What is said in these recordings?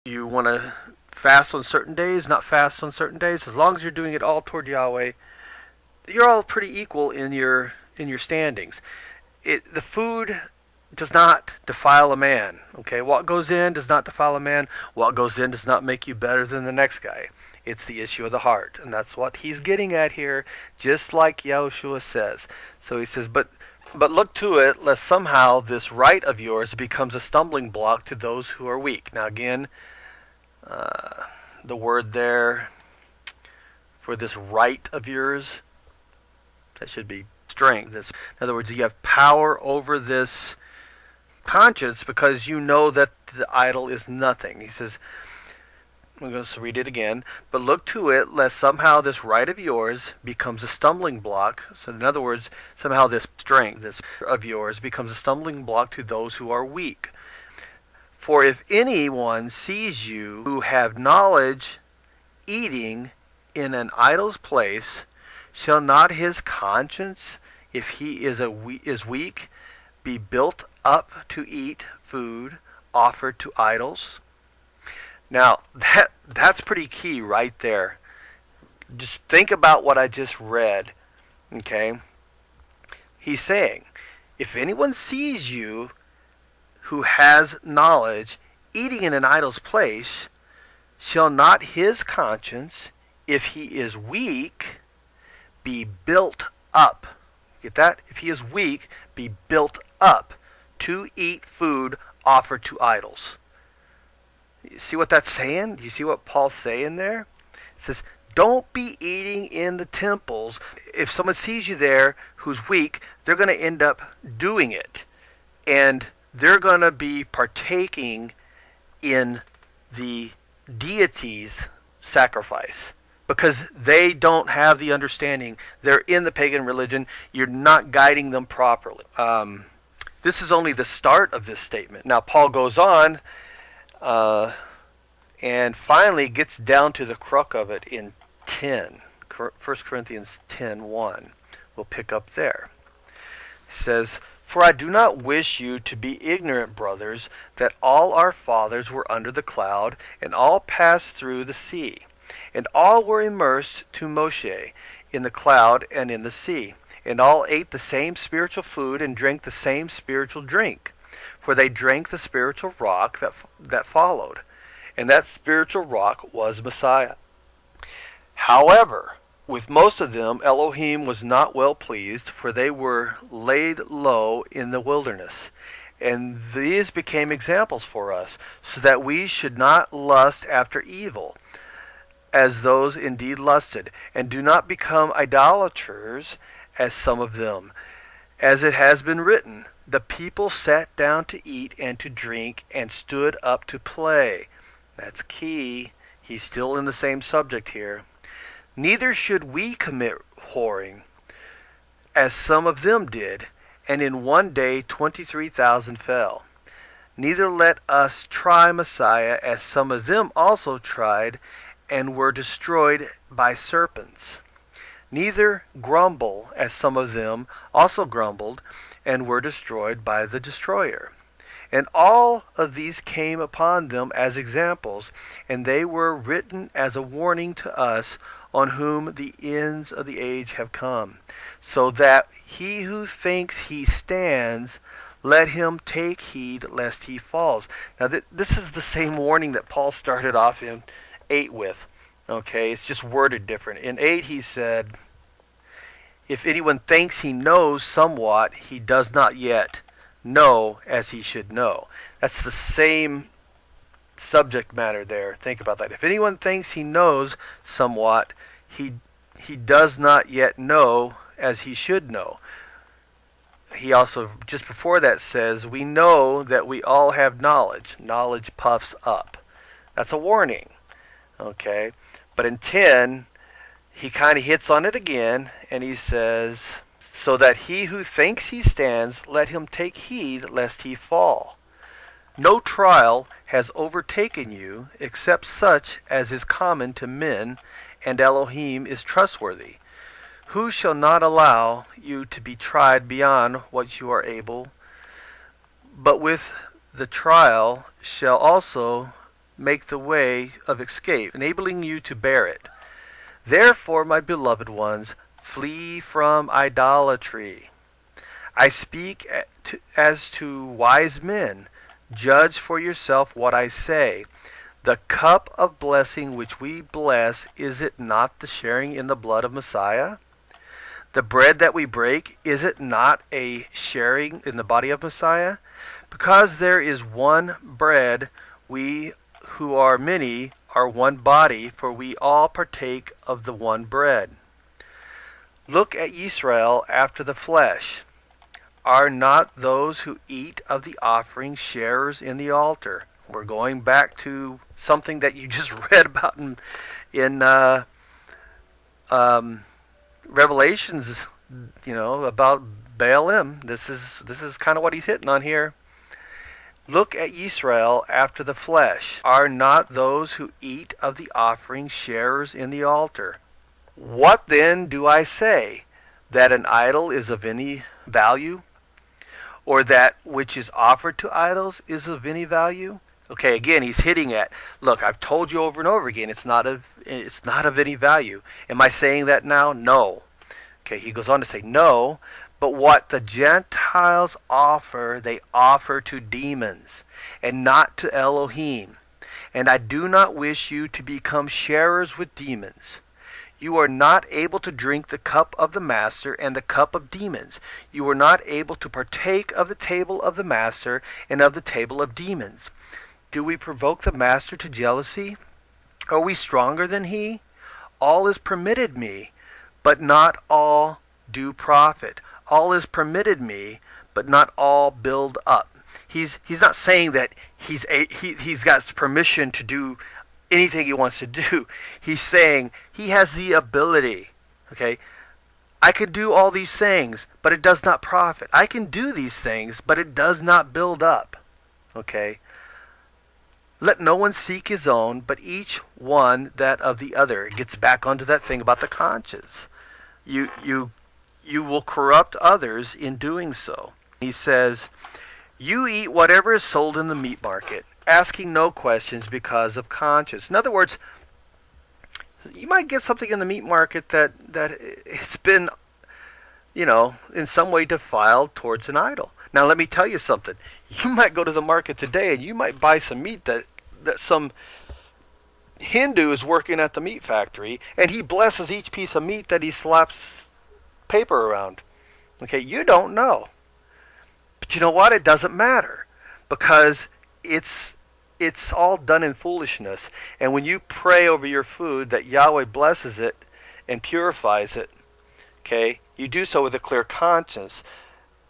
You want to fast on certain days, not fast on certain days. As long as you're doing it all toward Yahweh, you're all pretty equal in your standings. The food does not defile a man. Okay, what goes in does not defile a man. What goes in does not make you better than the next guy. It's the issue of the heart, and that's what he's getting at here, just like Yahushua says. So he says, but look to it, lest somehow this right of yours becomes a stumbling block to those who are weak. Now again, the word there for this right of yours, that should be strength. In other words, you have power over this conscience because you know that the idol is nothing. He says, I'm going to read it again. But look to it, lest somehow this right of yours becomes a stumbling block. So in other words, somehow this strength this of yours becomes a stumbling block to those who are weak. For if anyone sees you who have knowledge eating in an idol's place, shall not his conscience, if he is weak, be built up to eat food offered to idols? Now, that's pretty key right there. Just think about what I just read. Okay? He's saying, if anyone sees you who has knowledge eating in an idol's place, shall not his conscience, if he is weak, be built up? Get that? If he is weak, be built up to eat food offered to idols. You see what that's saying? Do you see what Paul's saying there? It says, don't be eating in the temples. If someone sees you there who's weak, they're going to end up doing it. And they're going to be partaking in the deity's sacrifice because they don't have the understanding. They're in the pagan religion. You're not guiding them properly. This is only the start of this statement. Now, Paul goes on and finally gets down to the crux of it in 1 Corinthians 10:1. We'll pick up there. He says, for I do not wish you to be ignorant, brothers, that all our fathers were under the cloud, and all passed through the sea, and all were immersed to Moshe in the cloud and in the sea, and all ate the same spiritual food and drank the same spiritual drink, for they drank the spiritual rock that followed, and that spiritual rock was Messiah. However, with most of them Elohim was not well pleased, for they were laid low in the wilderness. And these became examples for us, so that we should not lust after evil, as those indeed lusted, and do not become idolaters, as some of them. As it has been written, the people sat down to eat and to drink, and stood up to play. That's key. He's still in the same subject here. Neither should we commit whoring, as some of them did, and in one day 23,000 fell. Neither let us try Messiah, as some of them also tried, and were destroyed by serpents. Neither grumble, as some of them also grumbled, and were destroyed by the destroyer. And all of these came upon them as examples, and they were written as a warning to us, on whom the ends of the age have come, so that he who thinks he stands, let him take heed lest he falls. Now this is the same warning that Paul started off in 8 with. Okay, it's just worded different. In 8 he said, if anyone thinks he knows somewhat, he does not yet know as he should know. That's the same subject matter there. Think about that. If anyone thinks he knows somewhat, he does not yet know as he should know. He also, just before that, says, we know that we all have knowledge. Knowledge puffs up. That's a warning. Okay? But in 10, he kind of hits on it again, and he says, so that he who thinks he stands, let him take heed lest he fall. No trial has overtaken you except such as is common to men, and Elohim is trustworthy, who shall not allow you to be tried beyond what you are able, but with the trial shall also make the way of escape, enabling you to bear it. Therefore, my beloved ones, flee from idolatry. I speak as to wise men. Judge for yourself what I say. The cup of blessing which we bless, is it not the sharing in the blood of Messiah? The bread that we break, is it not a sharing in the body of Messiah? Because there is one bread, we who are many are one body, for we all partake of the one bread. Look at Israel after the flesh. Are not those who eat of the offering sharers in the altar? We're going back to something that you just read about in Revelations, about Baalim. This is kind of what he's hitting on here. Look at Israel after the flesh. Are not those who eat of the offering sharers in the altar? What then do I say? That an idol is of any value? Or that which is offered to idols is of any value? Okay, again, he's hitting at, look, I've told you over and over again, it's not of any value. Am I saying that now? No. Okay, he goes on to say, no, but what the Gentiles offer, they offer to demons, and not to Elohim. And I do not wish you to become sharers with demons. You are not able to drink the cup of the master and the cup of demons. You are not able to partake of the table of the master and of the table of demons. Do we provoke the master to jealousy? Are we stronger than he? All is permitted me, but not all do profit. All is permitted me, but not all build up. He's not saying that he's got permission to do anything he wants to do. He's saying he has the ability. Okay, I can do all these things, but it does not profit. I can do these things, but it does not build up. Okay. Let no one seek his own, but each one that of the other. It gets back onto that thing about the conscience. You will corrupt others in doing so. He says, you eat whatever is sold in the meat market, asking no questions because of conscience. In other words, you might get something in the meat market that it's been, in some way defiled towards an idol. Now let me tell you something. You might go to the market today and you might buy some meat that some Hindu is working at the meat factory, and he blesses each piece of meat that he slaps paper around. Okay, you don't know. But you know what? It doesn't matter, because it's all done in foolishness. And when you pray over your food that Yahweh blesses it and purifies it, okay, you do so with a clear conscience,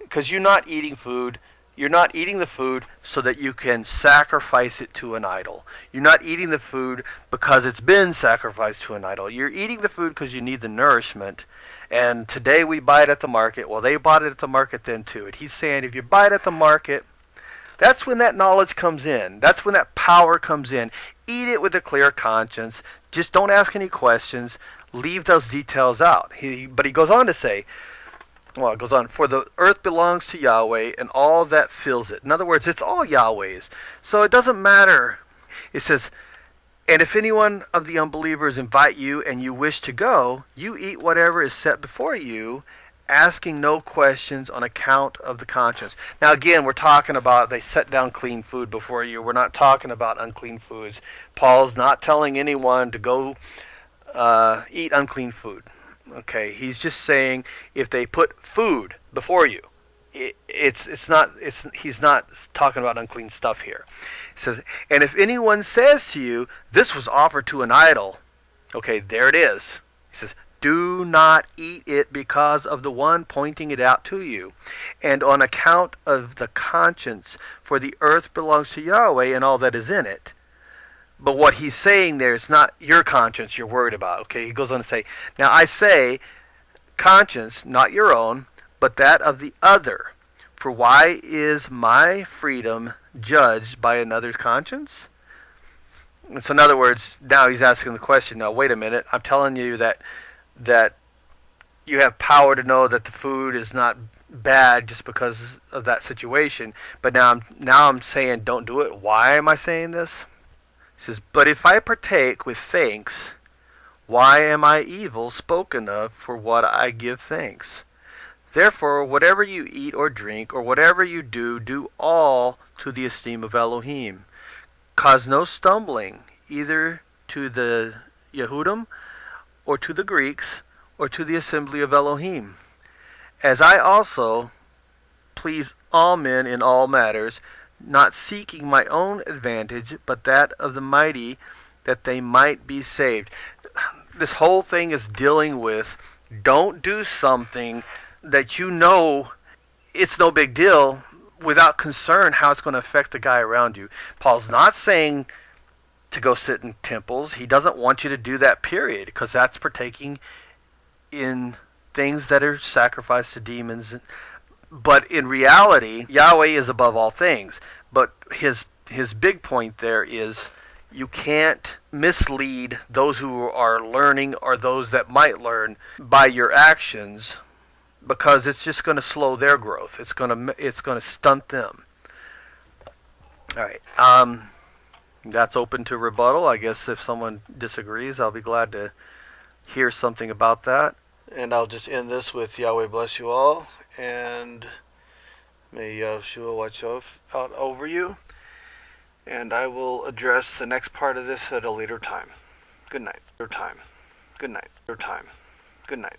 because you're not eating food. You're not eating the food so that you can sacrifice it to an idol. You're not eating the food because it's been sacrificed to an idol. You're eating the food because you need the nourishment. And today we buy it at the market. Well, they bought it at the market then too. And he's saying if you buy it at the market, that's when that knowledge comes in. That's when that power comes in. Eat it with a clear conscience. Just don't ask any questions. Leave those details out. But he goes on to say, it goes on, for the earth belongs to Yahweh and all that fills it. In other words, it's all Yahweh's. So it doesn't matter. It says, and if anyone of the unbelievers invite you and you wish to go, you eat whatever is set before you, asking no questions on account of the conscience. Now again, we're talking about they set down clean food before you. We're not talking about unclean foods. Paul's not telling anyone to go eat unclean food. Okay, he's just saying if they put food before you, he's not talking about unclean stuff here. He says, and if anyone says to you, this was offered to an idol, okay, there it is. He says, do not eat it because of the one pointing it out to you, and on account of the conscience, for the earth belongs to Yahweh and all that is in it. But what he's saying there is not your conscience you're worried about. Okay, he goes on to say, now I say, conscience, not your own, but that of the other. For why is my freedom judged by another's conscience? And so in other words, now he's asking the question, now wait a minute, I'm telling you that you have power to know that the food is not bad just because of that situation, but now I'm saying don't do it. Why am I saying this? says, but if I partake with thanks, why am I evil spoken of for what I give thanks? Therefore, whatever you eat or drink, or whatever you do, do all to the esteem of Elohim. Cause no stumbling, either to the Yehudim, or to the Greeks, or to the assembly of Elohim. As I also please all men in all matters, not seeking my own advantage, but that of the mighty, that they might be saved. This whole thing is dealing with, don't do something that you know it's no big deal without concern how it's going to affect the guy around you. Paul's not saying to go sit in temples. He doesn't want you to do that, period, because that's partaking in things that are sacrificed to demons. But in reality, Yahweh is above all things. But his big point there is, you can't mislead those who are learning or those that might learn by your actions, because it's just going to slow their growth. It's going to stunt them. All right. That's open to rebuttal. I guess if someone disagrees, I'll be glad to hear something about that. And I'll just end this with Yahweh bless you all, and may Yahshua watch out over you. And I will address the next part of this at a later time. Good night. Good night. Good night.